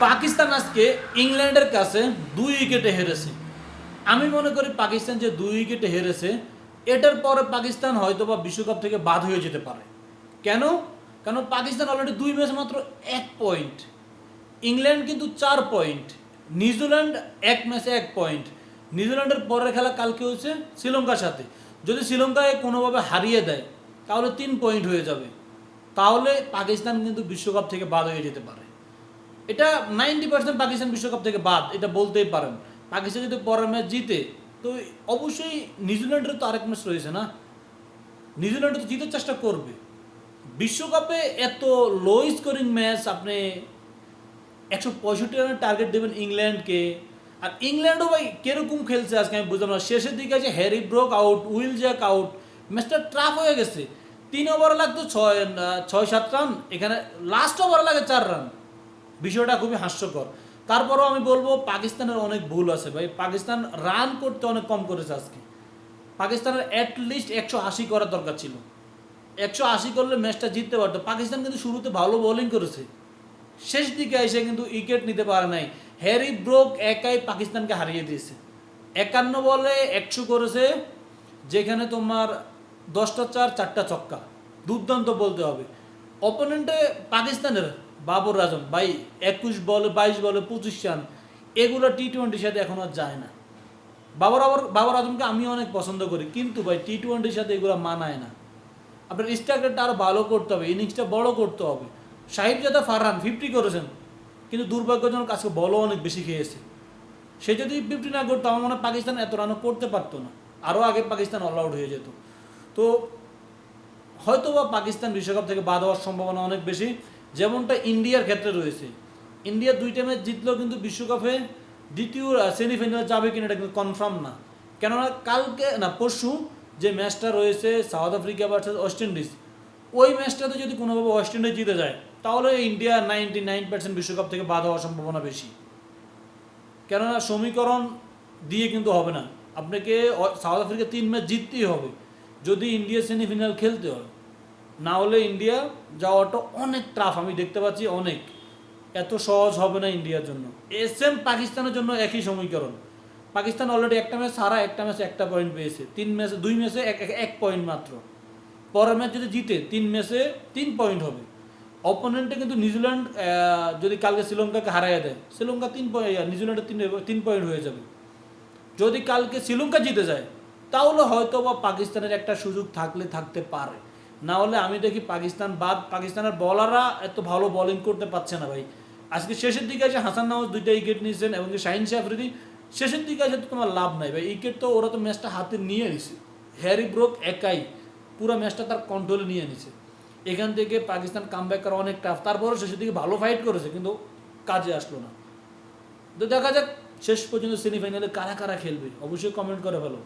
পাকিস্তান আজকে ইংল্যান্ডের কাছে 2 উইকেটে হেরেছে। আমি মনে করি পাকিস্তান যে 2 উইকেটে হেরেছে, এটার পরে পাকিস্তান হয়তো বা বিশ্বকাপ থেকে বাদ হয়ে যেতে পারে। কেন? কারণ পাকিস্তান অলরেডি 2 ম্যাচ মাত্র 1 পয়েন্ট, ইংল্যান্ড কিন্তু 4 পয়েন্ট, নিউজিল্যান্ড 1 ম্যাচে 1 পয়েন্ট। নিউজিল্যান্ডের পরের খেলা কালকে হয়েছে শ্রীলঙ্কার সাথে। যদি শ্রীলঙ্কায় কোনোভাবে হারিয়ে দেয় তাহলে 3 পয়েন্ট হয়ে যাবে, তাহলে পাকিস্তান কিন্তু বিশ্বকাপ থেকে বাদ হয়ে যেতে পারে। এটা 90% পাকিস্তান বিশ্বকাপ থেকে বাদ, এটা বলতেই পারেন। পাকিস্তান যদি পরের ম্যাচ জিতে তো অবশ্যই নিউজিল্যান্ডের তো আরেক ম্যাচ রয়েছে না, নিউজিল্যান্ড তো জিতার চেষ্টা করবে। বিশ্বকাপে এত লো স্কোরিং ম্যাচ আপনি 165 রানের টার্গেট দেবেন ইংল্যান্ডকে, আর ইংল্যান্ডও ভাই কিরকম খেলছে আজকে আমি বুঝলাম না। শেষের দিকে আছে Harry broke out, will Jack out, ম্যাচটা ট্রাফ হয়ে গেছে। 3 ওভারে লাগতো 6-7 রান, এখানে লাস্ট ওভারে লাগে 4 রান। বিষয়টা খুবই হাস্যকর। তারপরেও আমি বলবো পাকিস্তানের অনেক ভুল আছে ভাই, পাকিস্তান রান করতে অনেক কম করেছে আজকে। পাকিস্তানের অ্যাটলিস্ট 180 করার দরকার ছিল, 180 করলে ম্যাচটা জিততে পারতো। পাকিস্তান কিন্তু শুরুতে ভালো বোলিং করেছে, শেষ দিকে এসে কিন্তু উইকেট নিতে পারে নাই। হ্যারি ব্রোক একাই পাকিস্তানকে হারিয়ে দিয়েছে। 51 বলে 100 করেছে, যেখানে তোমার 10টা চার 4টা ছক্কা, দুর্দান্ত বলতে হবে। অপোনেন্টে পাকিস্তানের বাবর আজম ভাই 21 বলে 22 বলে 25 রান, এগুলো টি-20 সাথে এখন আর যায় না। বাবর আজমকে আমি অনেক পছন্দ করি, কিন্তু ভাই টি-20 সাথে এগুলো মানায় না। আপনার স্ট্রাইক রেটটা আরও ভালো করতে হবে, ইনিংসটা বড় করতে হবে। সাহিবজাদা ফারহান 50 করেছেন, কিন্তু দুর্ভাগ্যজনক আজকে বলও অনেক বেশি খেয়েছে। সে যদি 50 না করতো আমার মনে হয় পাকিস্তান এত রানও করতে পারতো না, আরও আগে পাকিস্তান অল আউট হয়ে যেত। তো হয়তো বা পাকিস্তান বিশ্বকাপ থেকে বাদ হওয়ার সম্ভাবনা অনেক বেশি, যেমনটা ইন্ডিয়ার ক্ষেত্রে রয়েছে। ইন্ডিয়া 2টা ম্যাচ জিতলেও কিন্তু বিশ্বকাপে দ্বিতীয় সেমিফাইনালে যাবে কিনা এটা কিন্তু কনফার্ম না। কেননা কালকে না পরশু যে ম্যাচটা রয়েছে south Africa versus West Indies, ওই ম্যাচটাতে যদি কোনোভাবে ওয়েস্ট ইন্ডিজ জিতে যায় তাহলে ইন্ডিয়া 99% বিশ্বকাপ থেকে বাদ হওয়ার সম্ভাবনা বেশি। কেননা সমীকরণ দিয়ে কিন্তু হবে না, আপনাকে সাউথ আফ্রিকা 3 ম্যাচ জিততেই হবে যদি ইন্ডিয়া সেমিফাইনাল খেলতে হয়। না হলে ইন্ডিয়া যাওয়াটা অনেক টাফ, আমি দেখতে পাচ্ছি অনেক, এত সহজ হবে না ইন্ডিয়ার জন্য। সেম পাকিস্তানের জন্য একই সমীকরণ। পাকিস্তান অলরেডি একটা ম্যাচ হারা, একটা ম্যাচে 1 পয়েন্ট পেয়েছে, 2 ম্যাচে 1 পয়েন্ট মাত্র। পরের ম্যাচ যদি জিতে 3 ম্যাচে 3 পয়েন্ট হবে। অপোনেন্টে কিন্তু নিউজিল্যান্ড যদি কালকে শ্রীলঙ্কাকে হারাইয়া দেয়, শ্রীলঙ্কা 3 পয়েন্ট, নিউজিল্যান্ডের 3 পয়েন্ট হয়ে যাবে। যদি কালকে শ্রীলঙ্কা জিতে যায় তাহলে হয়তো বা পাকিস্তানের একটা সুযোগ থাকতে পারে। না হলে আমি দেখি পাকিস্তানের বলাররা এত ভালো বোলিং করতে পারছে না ভাই। আজকে শেষের দিকে এসে হাসান নওয়াজ 2টা উইকেট নিয়েছেন এবং শাহিন শাহ আফ্রিদি, শেষের দিকে এসে তো তোমার লাভ নাই ভাই, উইকেট তো ওরা তো ম্যাচটা হাতে নিয়ে নিছে। হ্যারি ব্রোক একাই পুরো ম্যাচটা তার কন্ট্রোলে নিয়ে নিছে। এখান থেকে পাকিস্তান কামব্যাক করা অনেক টাফ। তারপরে শেষের দিকে ভালো ফাইট করেছে কিন্তু কাজে আসলো না। তো দেখা যাক শেষ পর্যন্ত সেমিফাইনালে কারা কারা খেলবে, অবশ্যই কমেন্ট করে ফেলো।